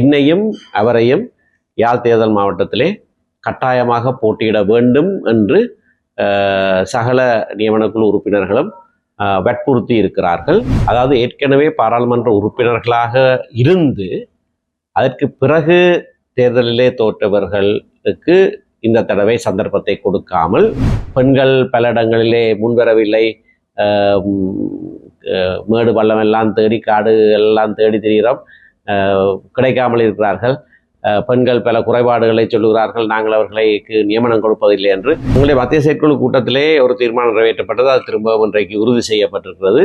என்னையும் அவரையும் யாழ் தேர்தல் மாவட்டத்திலே கட்டாயமாக போட்டியிட வேண்டும் என்று சகல நியமனக்குழு உறுப்பினர்களும் வற்புறுத்தி இருக்கிறார்கள். அதாவது ஏற்கனவே பாராளுமன்ற உறுப்பினர்களாக இருந்து அதற்கு பிறகு தேர்தலிலே தோற்றவர்களுக்கு இந்த தடவை சந்தர்ப்பத்தை கொடுக்காமல், பெண்கள் பல இடங்களிலே முன்வரவில்லை, மேடு பள்ளம் எல்லாம் தேடி காடு எல்லாம் தேடி திரிகிறோம், கிடைக்காமல் இருக்கிறார்கள், பெண்கள் பல குறைபாடுகளை சொல்லுகிறார்கள், நாங்கள் அவர்களுக்கு நியமனம் கொடுப்பதில்லை என்று உங்களுடைய மத்திய செயற்குழு கூட்டத்திலே ஒரு தீர்மானம் நிறைவேற்றப்பட்டது. அது திரும்பவும் இன்றைக்கு உறுதி செய்யப்பட்டிருக்கிறது.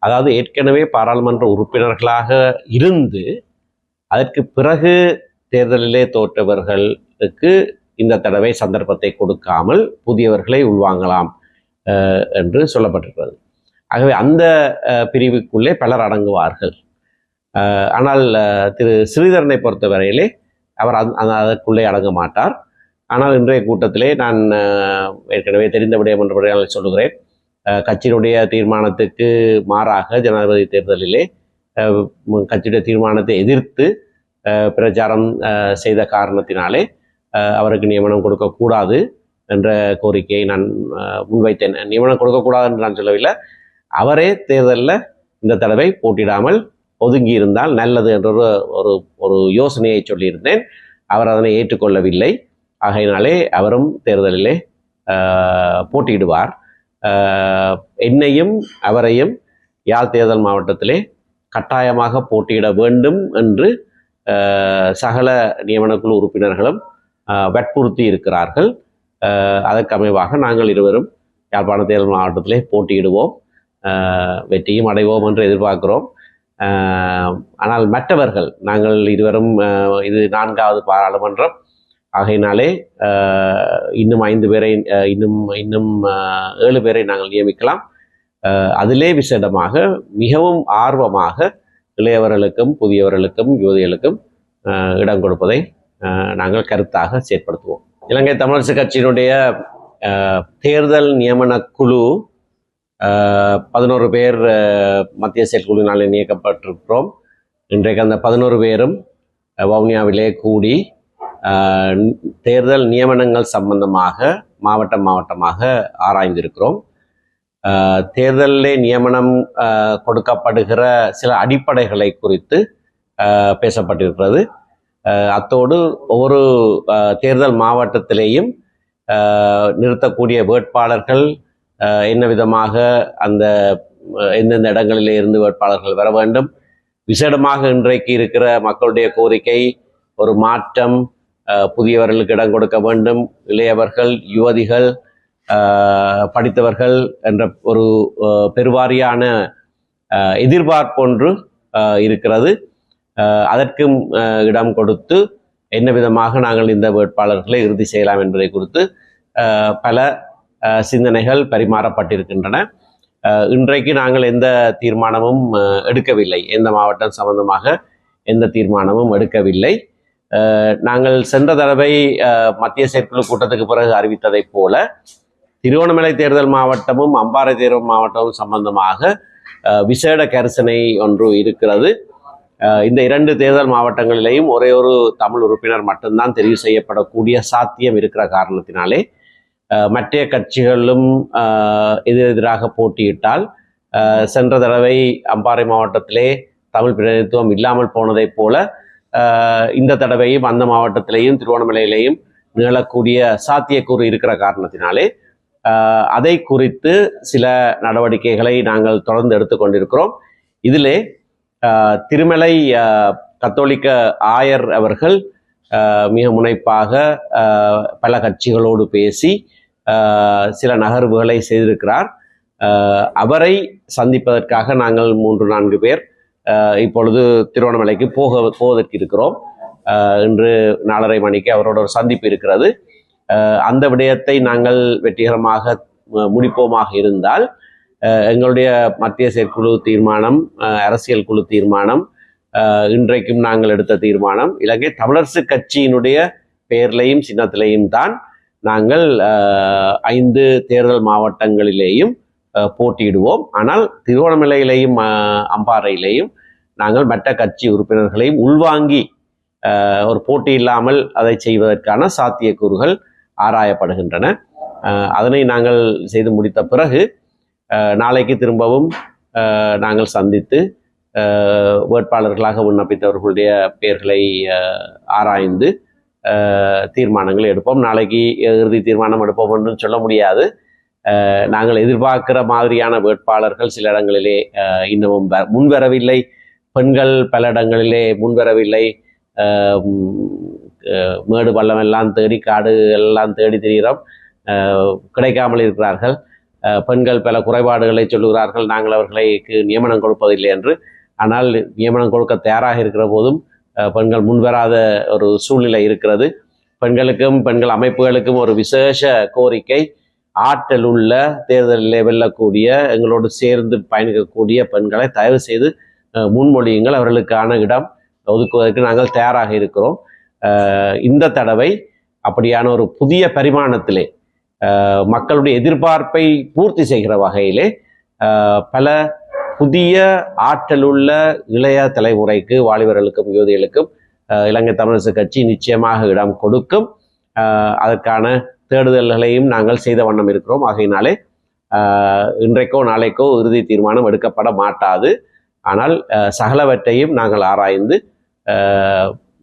அதாவது ஏற்கனவே பாராளுமன்ற உறுப்பினர்களாக இருந்து அதற்கு பிறகு தேர்தலிலே தோற்றவர்களுக்கு இந்த தடவை சந்தர்ப்பத்தை கொடுக்காமல் புதியவர்களை உள்வாங்கலாம் என்று சொல்லப்பட்டிருக்கிறது. ஆகவே அந்த பிரிவுக்குள்ளே பலர் அடங்குவார்கள். ஆனால் திரு ஸ்ரீதரனை பொறுத்தவரையிலே அவர் அதற்குள்ளே அடங்க மாட்டார். ஆனால் இன்றைய கூட்டத்திலே நான் ஏற்கனவே தெரிந்த விடயம் என்ற சொல்லுகிறேன். கட்சியினுடைய தீர்மானத்துக்கு மாறாக ஜனாதிபதி தேர்தலிலே கட்சியுடைய தீர்மானத்தை எதிர்த்து பிரச்சாரம் செய்த காரணத்தினாலே அவருக்கு நியமனம் கொடுக்கக்கூடாது என்ற கோரிக்கையை நான் முன்வைத்தேன். நியமனம் கொடுக்கக்கூடாது என்று நான் சொல்லவில்லை, அவரே தேர்தலில் இந்த தடவை போட்டியிடாமல் ஒதுங்கி இருந்தால் நல்லது என்ற ஒரு யோசனையை சொல்லியிருந்தேன். அவர் அதனை ஏற்றுக்கொள்ளவில்லை. ஆகையினாலே அவரும் தேர்தலிலே போட்டியிடுவார். என்னையும் அவரையும் யாழ் தேர்தல் மாவட்டத்திலே கட்டாயமாக போட்டியிட வேண்டும் என்று சகல நியமனக்குழு உறுப்பினர்களும் வற்புறுத்தி இருக்கிறார்கள். அதற்கு அமைவாக நாங்கள் இருவரும் யாழ்ப்பாண தேர்தல் மாவட்டத்திலே போட்டியிடுவோம், வெற்றியும் அடைவோம் என்று எதிர்பார்க்கிறோம். ஆனால் மற்றவர்கள், நாங்கள் இருவரும் இது 4வது பாராளுமன்றம் ஆகையினாலே இன்னும் 5 பேரை இன்னும் 7 பேரை நாங்கள் நியமிக்கலாம். அதிலே விசேடமாக மிகவும் ஆர்வமாக இளையவர்களுக்கும் புதியவர்களுக்கும் யுவதிகளுக்கும் இடம் கொடுப்பதை நாங்கள் கருத்தாக செயற்படுத்துவோம். இலங்கை தமிழரசு கட்சியினுடைய தேர்தல் நியமன குழு 11 பேர் மத்திய செயற்குழுவினால் நியமிக்கப்பட்டிருக்கிறோம். இன்றைக்கு அந்த 11 பேரும் வவுனியாவிலே கூடி தேர்தல் நியமனங்கள் சம்பந்தமாக மாவட்டமாக ஆராய்ந்திருக்கிறோம். தேர்தலிலே நியமனம் கொடுக்கப்படுகிற சில அடிப்படைகளை குறித்து பேசப்பட்டிருக்கிறது. அத்தோடு ஒவ்வொரு தேர்தல் மாவட்டத்திலேயும் நிறுத்தக்கூடிய வேட்பாளர்கள் என்ன விதமாக அந்த எந்தெந்த இடங்களிலே இருந்து வேட்பாளர்கள் வர வேண்டும், விசேடமாக இன்றைக்கு இருக்கிற மக்களுடைய கோரிக்கை ஒரு மாற்றம், புதியவர்களுக்கு இடம் கொடுக்க வேண்டும், இளையவர்கள் யுவதிகள் படித்தவர்கள் என்ற ஒரு பெருவாரியான எதிர்பார்ப்பொன்று இருக்கிறது. அதற்கும் இடம் கொடுத்து என்ன விதமாக நாங்கள் இந்த வேட்பாளர்களை இறுதி செய்யலாம் என்பதை குறித்து பல சிந்தனைகள் பரிமாறப்பட்டிருக்கின்றன. இன்றைக்கு நாங்கள் எந்த தீர்மானமும் எடுக்கவில்லை, எந்த மாவட்டம் சம்பந்தமாக எந்த தீர்மானமும் எடுக்கவில்லை. நாங்கள் சென்ற தடவை மத்திய செயற்குழு கூட்டத்துக்கு பிறகு அறிவித்ததை போல திருவண்ணாமலை தேர்தல் மாவட்டமும் அம்பாறை தேர்தல் மாவட்டமும் சம்பந்தமாக விசேட கரிசனை ஒன்று இருக்கிறது. இந்த 2 தேர்தல் மாவட்டங்களிலேயும் ஒரே ஒரு தமிழ் உறுப்பினர் மட்டும்தான் தெரிவு செய்யப்படக்கூடிய சாத்தியம் இருக்கிற காரணத்தினாலே மற்ற கட்சிகளும் எதிரெதிராக போட்டியிட்டால் சென்ற தடவை அம்பாறை மாவட்டத்திலே தமிழ் பிரதிநிதித்துவம் இல்லாமல் போனதைப் போல இந்த தடவையும் அந்த மாவட்டத்திலேயும் திருவண்ணாமலையிலேயும் நிகழக்கூடிய சாத்தியக்கூறு இருக்கிற காரணத்தினாலே அதை குறித்து சில நடவடிக்கைகளை நாங்கள் தொடர்ந்து எடுத்துக்கொண்டிருக்கிறோம். இதிலே திருமலை கத்தோலிக்க ஆயர் அவர்கள் மிக முனைப்பாக பல கட்சிகளோடு பேசி சில நகர்வுகளை செய்திருக்கிறார். அவரை சந்திப்பதற்காக நாங்கள் 3-4 பேர் இப்பொழுது திருவண்ணாமலைக்கு போவதற்கு இருக்கிறோம். இன்று 4:30 மணிக்கு அவரோட ஒரு சந்திப்பு இருக்கிறது. அந்த விடயத்தை நாங்கள் வெற்றிகரமாக முடிப்போமாக இருந்தால் எங்களுடைய மத்திய செயற்குழு தீர்மானம், அரசியல் குழு தீர்மானம், இன்றைக்கும் நாங்கள் எடுத்த தீர்மானம் இலங்கை தமிழரசு கட்சியினுடைய பெயர்லையும் சின்னத்திலையும் தான் நாங்கள் 5 தேர்தல் மாவட்டங்களிலேயும் போட்டியிடுவோம். ஆனால் திருவண்ணாமலையிலேயும் அம்பாறையிலேயும் நாங்கள் மற்ற கட்சி உறுப்பினர்களையும் உள்வாங்கி ஒரு போட்டி இல்லாமல் அதை செய்வதற்கான சாத்தியக்கூறுகள் ஆராயப்படுகின்றன. அதனை நாங்கள் செய்து முடித்த பிறகு நாளைக்கு திரும்பவும் நாங்கள் சந்தித்து வேட்பாளர்களாக விண்ணப்பித்தவர்களுடைய பெயர்களை ஆராய்ந்து தீர்மானங்கள் எடுப்போம். நாளைக்கு இறுதி தீர்மானம் எடுப்போம் என்று சொல்ல முடியாது. நாங்கள் எதிர்பார்க்கிற மாதிரியான வேட்பாளர்கள் சில இடங்களிலே இன்னமும் முன்வரவில்லை. பெண்கள் பல இடங்களிலே முன்வரவில்லை. மேடு பள்ளம் எல்லாம் தேடி காடு எல்லாம் தேடி திரிகிறோம், கிடைக்காமல் இருக்கிறார்கள். பெண்கள் பல குறைபாடுகளை சொல்லுகிறார்கள், நாங்கள் அவர்களுக்கு நியமனம் கொடுப்பதில்லை என்று. ஆனால் நியமனம் கொடுக்க தயாராக இருக்கிற போதும் பெண்கள் முன்வராத ஒரு சூழ்நிலை இருக்கிறது. பெண்களுக்கும் பெண்கள் அமைப்புகளுக்கும் ஒரு விசேஷ கோரிக்கை, ஆற்றல் உள்ள தேர்தலில் வெல்லக்கூடிய எங்களோடு சேர்ந்து பயணிக்கக்கூடிய பெண்களை தயவு செய்து முன்மொழியுங்கள், அவர்களுக்கான இடம் ஒதுக்குவதற்கு நாங்கள் தயாராக இருக்கிறோம். இந்த தடவை அப்படியான ஒரு புதிய பரிமாணத்திலே மக்களுடைய எதிர்பார்ப்பை பூர்த்தி செய்கிற வகையிலே பல புதிய ஆற்றலுள்ள இளைய தலைமுறைக்கு, வாலிபர்களுக்கும் யுவதிகளுக்கும் இலங்கை தமிழரசு கட்சி நிச்சயமாக இடம் கொடுக்கும். அதற்கான தேடுதல்களையும் நாங்கள் செய்த வண்ணம் இருக்கிறோம். ஆகையினாலே இன்றைக்கோ நாளைக்கோ இறுதி தீர்மானம் எடுக்கப்பட மாட்டாது. ஆனால் சகலவற்றையும் நாங்கள் ஆராய்ந்து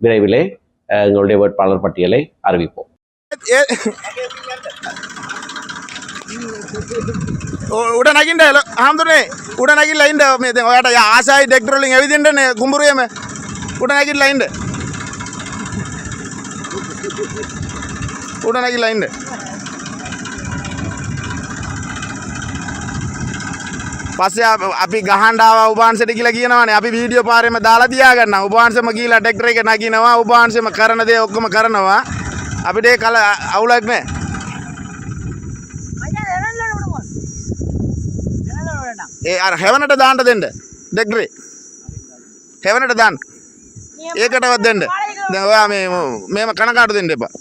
விரைவிலே எங்களுடைய வேட்பாளர் பட்டியலை அறிவிப்போம். උඩනගින්ට හාමුදුරනේ උඩනගිල්ලා ඉන්න මේ දැන් ඔයාට ආසයි ඩෙක්ටර් වලින් ඇවිදින්නනේ කුඹුරේම උඩනගිල්ලා ඉන්න පස්සේ අපි ගහන්න ආවා උපාංශයට කියලා කියනවානේ. අපි වීඩියෝ පාරේම දාලා තියාගන්නවා. උපාංශෙම ගිහිලා ඩෙක්ටර් එක නගිනවා, උපාංශෙම කරන දේ ඔක්කොම කරනවා. අපිට ඒක අවුලක් නැහැ. අර හෙවනට දාන්න දෙන්න ඩෙක්ටරේ හෙවනට දාන්න ඒකටවත් දෙන්න. දැන් ඔයා මේම කනකාටු දෙන්න එපා.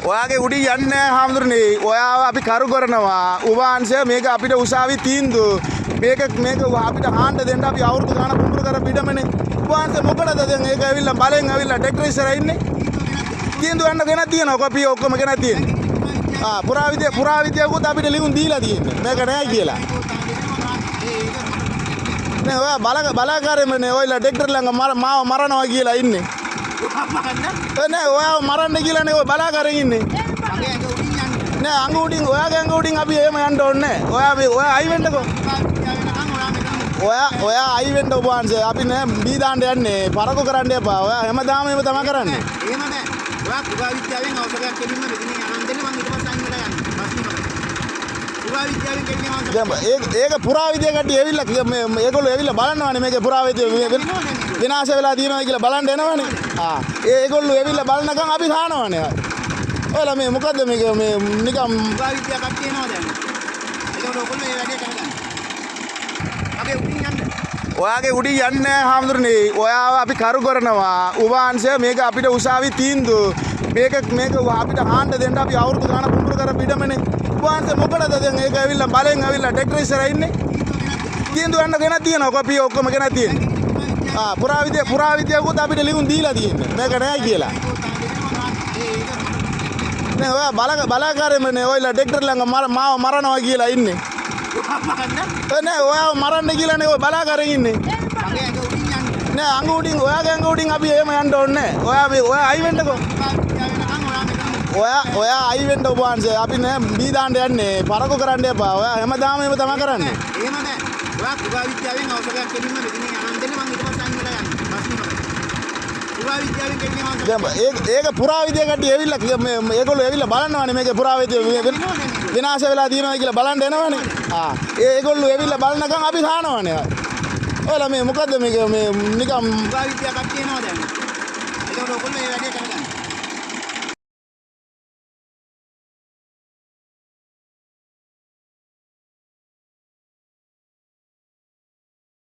ඔයාගේ උඩින් යන්නේ හාමුදුරනේ. ඔයාව අපි කරු කරනවා. උභාංශය මේක අපිට උසාවි තීන්දුව. මේක අපිට හාන්න දෙන්න අපි අවුරුදු ගානක් කුඹුරු කර පිටමනේ. උභාංශය මොකටද දැන් ඒක ඇවිල්ලා බලෙන් ඇවිල්ලා ඩෙක්ටර් ඉස්සරහ ඉන්නේ. තීන්දුව ගන්න ගෙනත් තියෙනවා. කොපි ඔක්කොම ගෙනත් තියෙනවා. පුරාවිද්‍යාවකුත් අපිට ලියුම් දීලා තියෙන්නේ. මේක නෑ කියලා. නේ ඔයා බලාකාරයමනේ ඔයලා ඩෙක්ටර් ළඟ මාව මරනවා කියලා ඉන්නේ. නෑ ඔයාව මරන්න කියලානේ ඔය බලාකාරයෙන් ඉන්නේ. නෑ අඟ උඩින් ඔයාගේ අඟ උඩින් අපි එහෙම යන්න ඕනේ නෑ. ඔයා අයි වෙන්නකෝ. ඔයා අයි වෙන්න උභාංශය. අපි නෑ බී දාන්න යන්නේ. පරකු කරන්න එපා. ඔයා හැමදාම එහෙම තමයි කරන්නේ. එහෙම නෑ. ඔයා පුරා විද්‍යාවෙන් අවශ්‍යයක් දෙන්න මෙතන යන්න දෙන්න මම ඊට පස්සේ අයින් වෙලා යන්නේ. පුරා විද්‍යාවෙන් කියන්නේ ඒක පුරා විද්‍යාව කට්ටිය ඇවිල්ලා මේගොල්ලෝ ඇවිල්ලා බලනවානේ මේකේ පුරා විද්‍යාව විනාශ වෙලා තියෙනවා කියලා බලන්න එනවනේ. ඒගොල්ලෝ ඇවිල්ලා බලනකම් අපි සානවනේ. ඔයාලා මේ මොකද්ද මේක මේ නිකම් පුරා විද්‍යාව කට්ටිය එනවා දැන්. ඒගොල්ලෝ ඔයගොල්ලෝ මේ වැඩේ කරගන්න. අපේ උඩින් යන්න. ඔයාගේ උඩින් යන්නේ හාමුදුරනේ. ඔයාව අපි කරු කරනවා. උභාංශය මේක අපිට උසාවි තීන්දුව. මේක අපිට හාන්න දෙන්න අපි අවුරුදු ගානක් කුඹුරු කර පිටමනේ. උභාංශය මොකටද දැන් ඒක ඇවිල්ලා බලෙන් ඇවිල්ලා ඩෙක්ටර් ඉස්සරහ ඉන්නේ. තීන්දුව ගන්න ගෙනත් තියෙනවා. කොපි ඔක්කොම ගෙනත් තියෙනවා. පුරාවිද්‍යාවකුත් අපිට ලියුම් දීලා තියෙන්නේ. මේක නෑ කියලා. නේ ඔයා බලාකාරයමනේ ඔයලා ඩෙක්ටර් ළඟ මාව මරනවා කියලා ඉන්නේ. නෑ ඔයාව මරන්න කියලානේ ඔය බලාකාරයෙන් ඉන්නේ. නෑ අඟ උඩින් ඔයාගේ අඟ උඩින් අපි එහෙම යන්න ඕනේ නෑ. ඔයා අයි වෙන්නකෝ. ඔයා අයි වෙන්න උභාංශය. අපි නෑ බී දාන්න යන්නේ. පරකු කරන්න එපා. ඔයා හැමදාම එහෙම තමයි කරන්නේ. එහෙම නෑ. ඔයා පුරා විද්‍යාවෙන් අවශ්‍යයක් දෙන්න මෙතන යන්න දෙන්න මම ඊට පස්සේ අයින් වෙලා යන්නේ. පුරා විද්‍යාවෙන් කියන්නේ ඒක පුරා විද්‍යාව කට්ටිය ඇවිල්ලා ඒගොල්ලෝ ඇවිල්ලා බලනවානේ මේකේ පුරා විද්‍යාව විනාශ වෙලා තියෙනවා කියලා බලන්න එනවනේ. ඒගොල්ලෝ ඇවිල්ලා බලනකම් අපි සානවනේ. ඔයාලා මේ මොකද්ද මේක මේ නිකම් පුරා විද්‍යාව කට්ටිය එනවා දැන්. ඒගොල්ලෝ ඔයගොල්ලෝ මේ වැඩේ